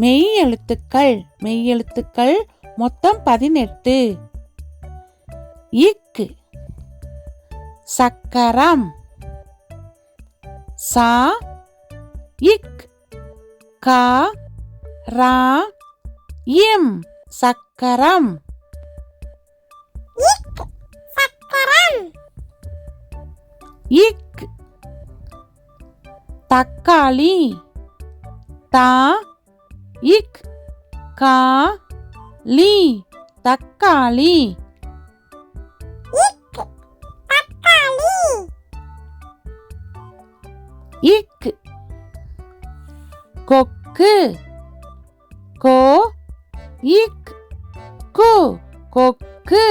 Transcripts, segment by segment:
மெய் எழுத்துக்கள் மொத்தம் 18. இக்கு சக்கரம், சா இக் கா ரா இம் சக்கரம், இக் தக்காளி, தா இக் கா லி தக்காளி, இக் கொக்கு, கோ இக் கு கொக்கு,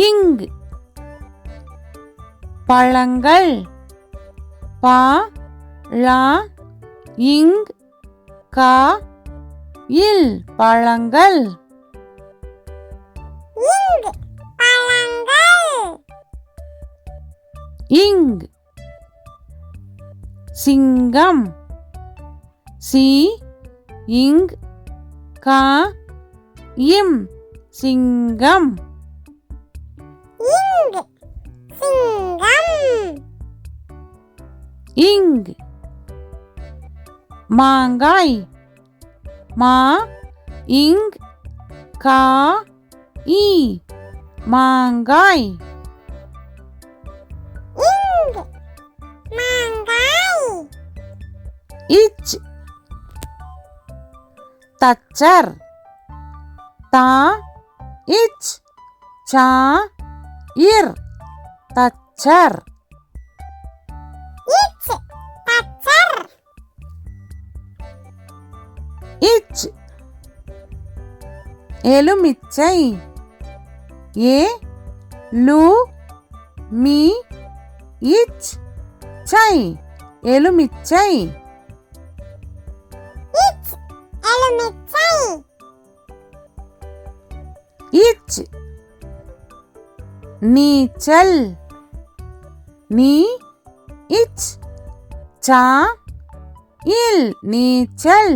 இங் பழங்கள், பா லா இங் கா இல் பழங்கள், இங் சிங்கம், சி இங் கா இம் சிங்கம், இங் மாங்காய், மா இங் கா இ மாங்காய், இச் தச்சர், தா இச் சா இர் தச்சர், இச் எலுமிச்சை, ஏ லு மி இச் சை எலுமிச்சை, இச் நீச்சல், நீ இச் சா இல் நீச்சல்,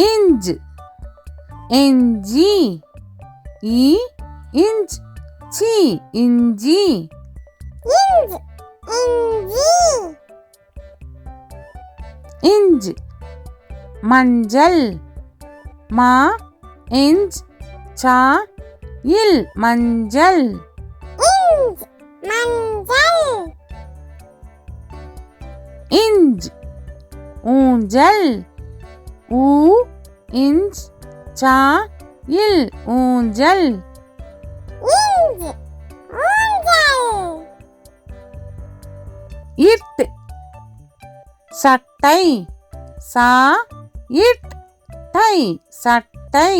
இஞ்ச் இஞ்சி, இ இஞ்ச் சி இஞ்சி, இஞ்ச் மஞ்சள், மா இஞ்ச் சா இல் மஞ்சள், இஞ்ச் ஊஞ்சல், ஊ இஞ்ச் சா இல் ஊஞ்சல், இட் சட்டை, சா இட் டை சட்டை,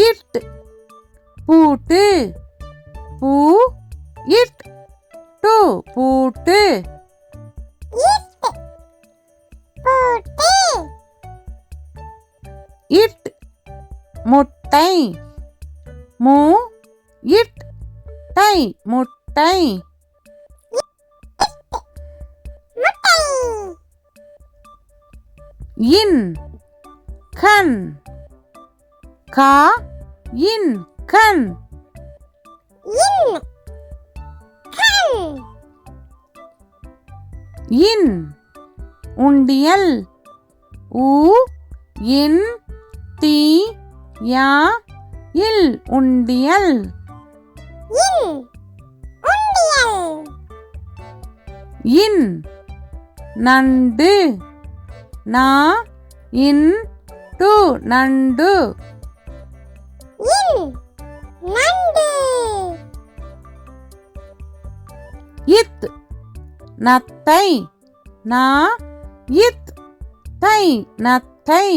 இட் பூட்டு, பூ இட் டு பூட்டு, இட் முட்டை, மூ இட் டை முட்டை, இன் கண், கா இன் கண், இன் உண்டியல், ஊ இன் தி யா இல் உண்டியல், இன் நண்டு, நா இன் டு நண்டு, இத் நத்தை, நா இத் தை நத்தை,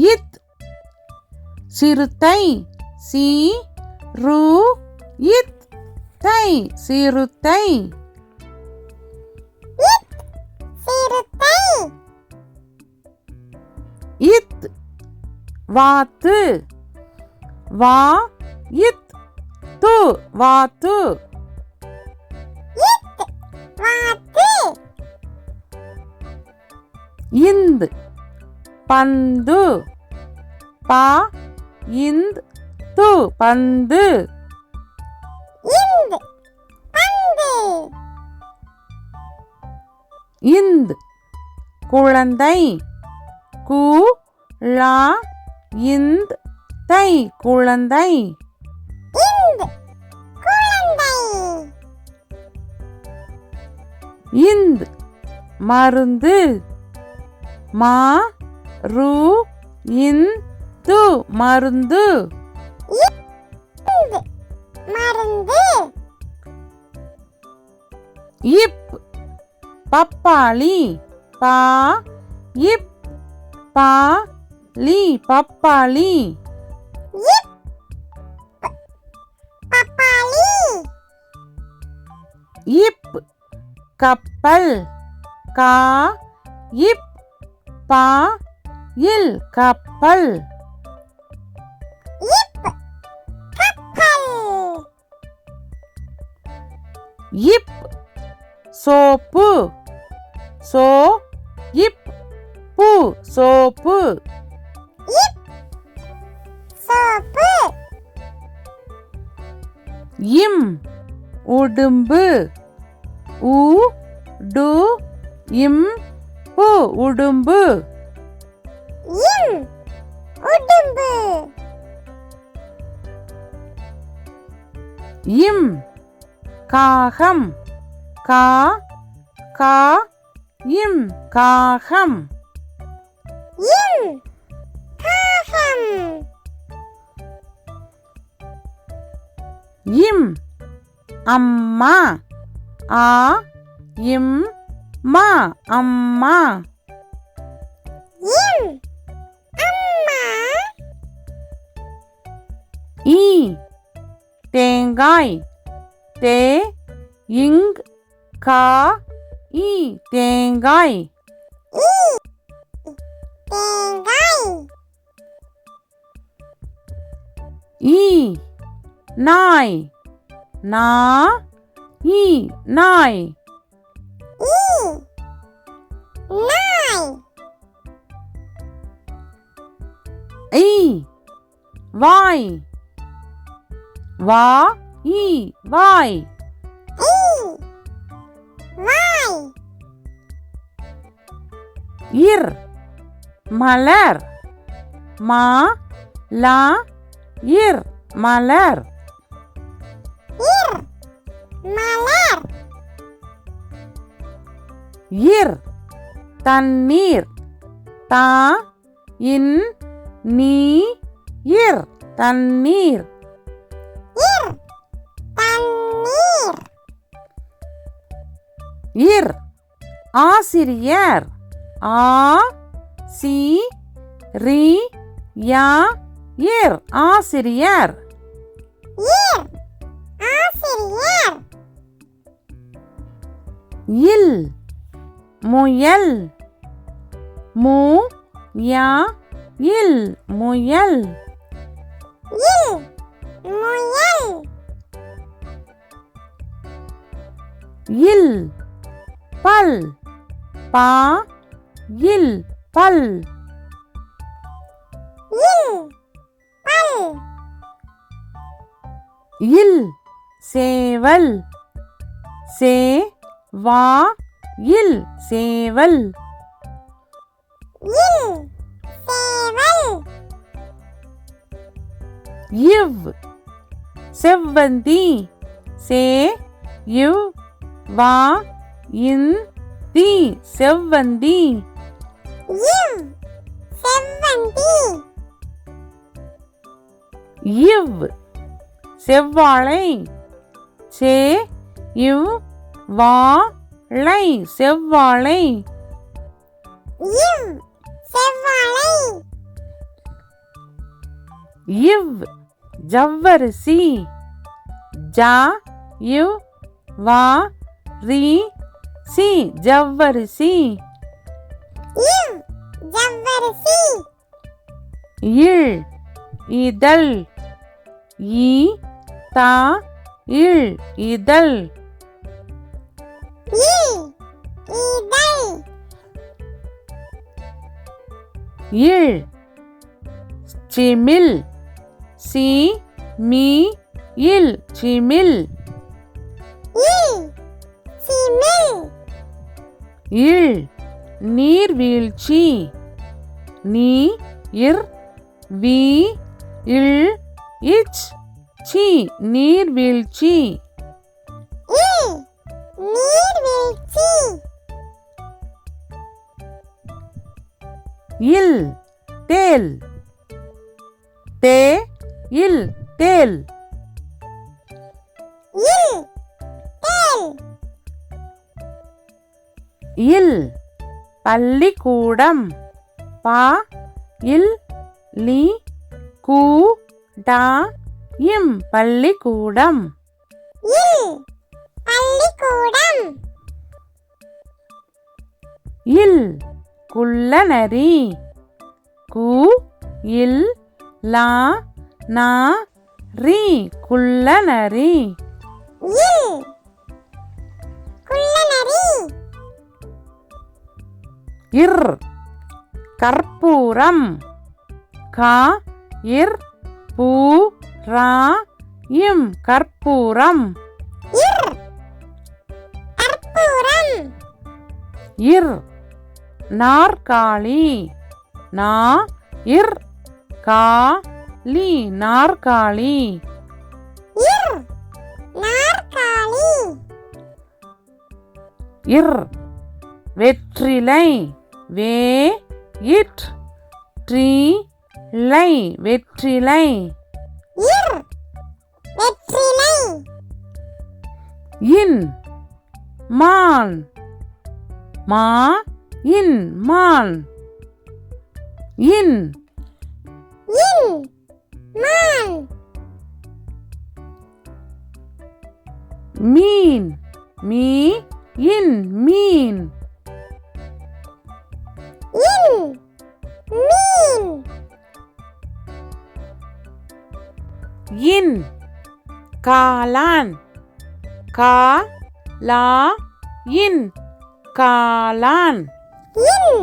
இத் சிறுத்தை, சி ரு இத் சிறுத்தை சிறுத்தை சிறுத்தை இத் வாத்து வா இத் து வாத்து வாத்து இந்த் பந்து பா இந்த் து பந்து இந்து பந்து இந்த் குழந்தை கு லா இந்த் தை குழந்தை இந்து குழந்தை இந்த் மருந்து மா ரு இந்து மருந்து இந்து மருந்து இப் பப்பாளி பா இப் பா லி பப்பாளி இப் பப்பாளி இப் கப்பல் கா இப் பா இல் கப்பல் இப் கப்பல் இப் சோப்பு சோ இப் பு சோப்பு இப் சோப்பு இம் உடும்பு உ டு இம் பு உடும்பு இம் உடும்பு இம் காகம் கா கா இம் காகம் இம் காகம் இம் அம்மா ஆ இம் மா அம்மா இம் அம்மா ஈ தேங்காய் தே இங் கா ஈ தேங்காய் இ தேங்காய் ஈ நாய் நா ஈ நாய் இ நாய் ஈ வாய் வா ஈ வாய் இ வாய் இர் மலர் மா லா இர் மலர் இர் மலர் இர் தண்ணீர் தா இன் நீ இர் தண்ணீர் இர் தண்ணீர் இர் ஆசிரியர் ஆ சி ரி யா இர் ஆசிரியர் இர் ஆசிரியர் இல் முயல் மு யா இல் முயல் இல் முயல் இல் பல் பா இல் பல் இல் பல் இல் சேவல் சே வா இல் சேவல் இல் சேவல் இவ் செவ்வந்தி சே இவ் வா இன் தி செவ்வந்தி இவ் செவ்வந்தி இவ் செவ்வாழை சே இவ் வா ளை செவ்வாழை இவ் செவ்வாழை இவ் ஜவ்வரிசி ஜா இவ் வா ரி சி ஜவ்வரிசி இவ் ஜவ்வரிசி இல் இதழ் இ தா இல் இதழ் இல் இதழ் இல் சிமிழ் சி மீ இல் சிமிழ் இல் சிமிழ் இல் நீர்வீழ்ச்சி நீ இர் வி இல் இச் சி நீர்வீழ்ச்சி இல் நீர்வீழ்ச்சி இல் தேல் தே இல் தேல் இல் தேல் இல் பள்ளிக்கூடம் பா இல் லி கூ டா இம் பள்ளிக்கூடம் இல் பள்ளிக்கூடம் இல் குள்ளநரி கு இல் லா நா ரி குள்ளநரி இல் குள்ளநரி இர் கற்பூரம் கா இர் பூ ரா இம் கற்பூரம் இர் கற்பூரம் இர் நாற்காலி நா இர் கா லி நாற்காலி இர் நாற்காலி இர் வெற்றிலை வே இட் ட்ரீ லை வெற்றிலை இர் வெற்றிலை இன் மான் மா இன் மான் இன் இன் மான் மீன் மீ இன் மீன் இன் மீன் இன் காளான் கா லா இன் காளான் இன்